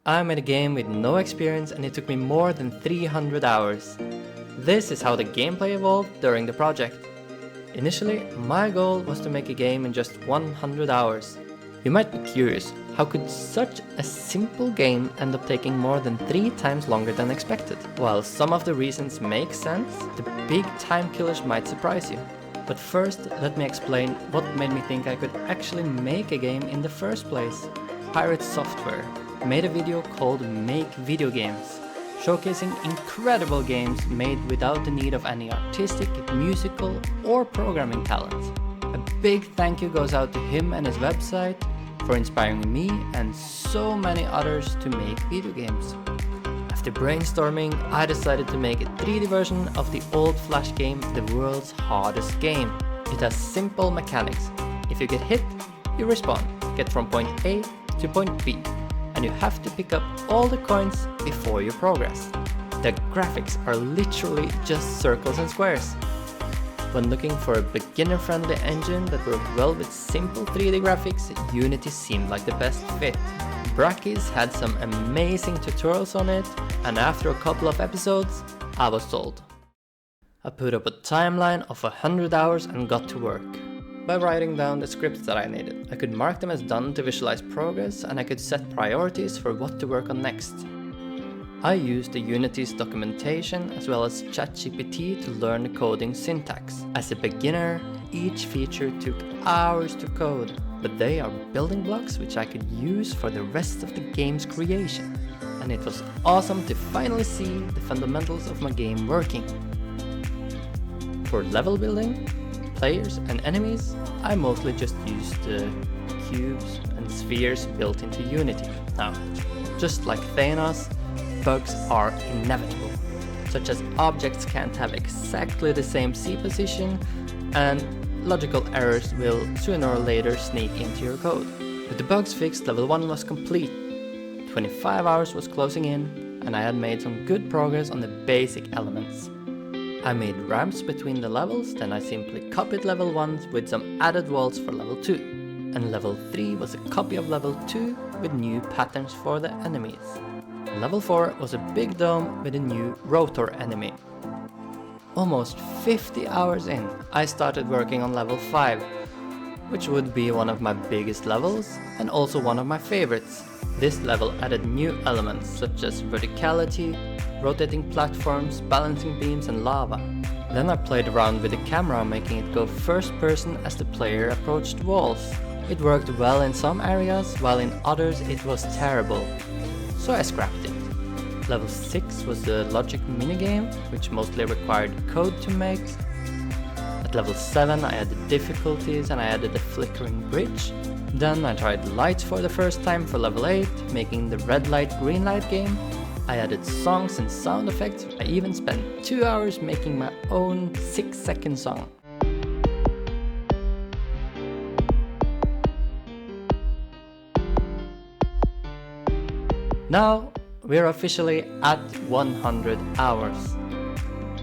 I made a game with no experience and it took me more than 300 hours. This is how the gameplay evolved during the project. Initially, my goal was to make a game in just 100 hours. You might be curious, how could such a simple game end up taking more than 3 times longer than expected? While some of the reasons make sense, the big time killers might surprise you. But first, let me explain what made me think I could actually make a game in the first place. Pirate Software made a video called Make Video Games, showcasing incredible games made without the need of any artistic, musical, or programming talent. A big thank you goes out to him and his website for inspiring me and so many others to make video games. After brainstorming, I decided to make a 3D version of the old Flash game, the world's hardest game. It has simple mechanics. If you get hit, you respawn, get from point A to point B, and you have to pick up all the coins before you progress. The graphics are literally just circles and squares. When looking for a beginner-friendly engine that worked well with simple 3D graphics, Unity seemed like the best fit. Brackeys had some amazing tutorials on it, and after a couple of episodes, I was sold. I put up a timeline of 100 hours and got to work. By writing down the scripts that I needed, I could mark them as done to visualize progress, and I could set priorities for what to work on next. I used the Unity's documentation as well as ChatGPT to learn the coding syntax. As a beginner, each feature took hours to code, but they are building blocks which I could use for the rest of the game's creation. And it was awesome to finally see the fundamentals of my game working. For level building, players and enemies, I mostly just used the cubes and spheres built into Unity. Now, just like Thanos, bugs are inevitable, such as objects can't have exactly the same C position, and logical errors will sooner or later sneak into your code. With the bugs fixed, level 1 was complete. 25 hours was closing in, and I had made some good progress on the basic elements. I made ramps between the levels, then I simply copied level 1 with some added walls for level 2. And level 3 was a copy of level 2 with new patterns for the enemies. Level 4 was a big dome with a new rotor enemy. Almost 50 hours in, I started working on level 5, which would be one of my biggest levels and also one of my favorites. This level added new elements such as verticality, rotating platforms, balancing beams and lava. Then I played around with the camera, making it go first person as the player approached walls. It worked well in some areas, while in others it was terrible. So I scrapped it. Level 6 was the logic minigame, which mostly required code to make. At level 7 I added difficulties and I added a flickering bridge. Then I tried lights for the first time for level 8, making the red light green light game. I added songs and sound effects. I even spent 2 hours making my own 6-second song. Now, we're officially at 100 hours.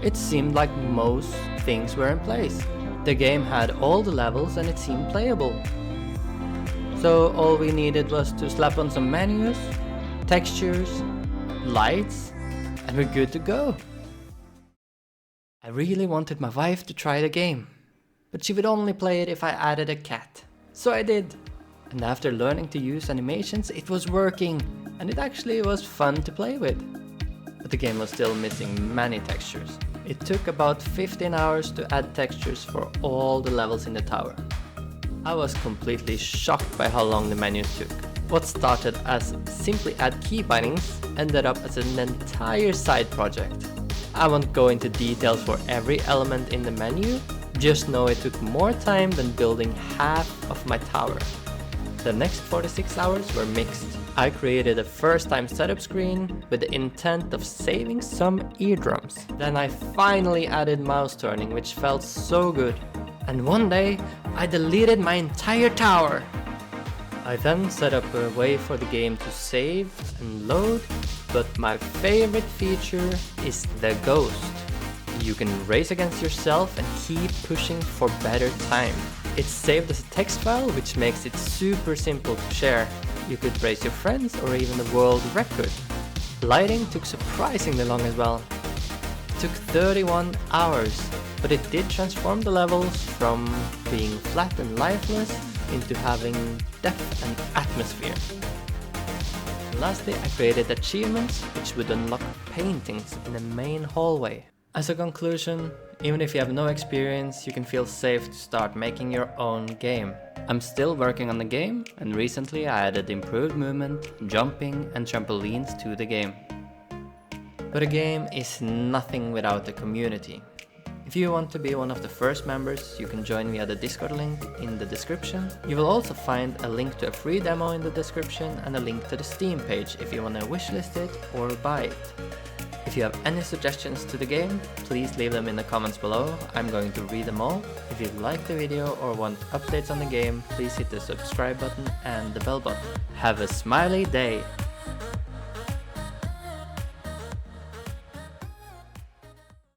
It seemed like most things were in place. The game had all the levels and it seemed playable. So all we needed was to slap on some menus, textures, lights, and we're good to go. I really wanted my wife to try the game, but she would only play it if I added a cat. So I did. And after learning to use animations, it was working, and it actually was fun to play with. But the game was still missing many textures. It took about 15 hours to add textures for all the levels in the tower. I was completely shocked by how long the menus took. What started as simply add key bindings ended up as an entire side project. I won't go into details for every element in the menu, just know it took more time than building half of my tower. The next 46 hours were mixed. I created a first-time setup screen with the intent of saving some eardrums. Then I finally added mouse turning, which felt so good. And one day, I deleted my entire tower. I then set up a way for the game to save and load, but my favorite feature is the ghost. You can race against yourself and keep pushing for better time. It's saved as a text file, which makes it super simple to share. You could race your friends or even the world record. Lighting took surprisingly long as well. It took 31 hours, but it did transform the levels from being flat and lifeless into having depth and atmosphere. And lastly, I created achievements which would unlock paintings in the main hallway. As a conclusion, even if you have no experience, you can feel safe to start making your own game. I'm still working on the game, and recently I added improved movement, jumping and trampolines to the game. But a game is nothing without a community. If you want to be one of the first members, you can join via the Discord link in the description. You will also find a link to a free demo in the description and a link to the Steam page if you want to wishlist it or buy it. If you have any suggestions to the game, please leave them in the comments below. I'm going to read them all. If you like the video or want updates on the game, please hit the subscribe button and the bell button. Have a smiley day!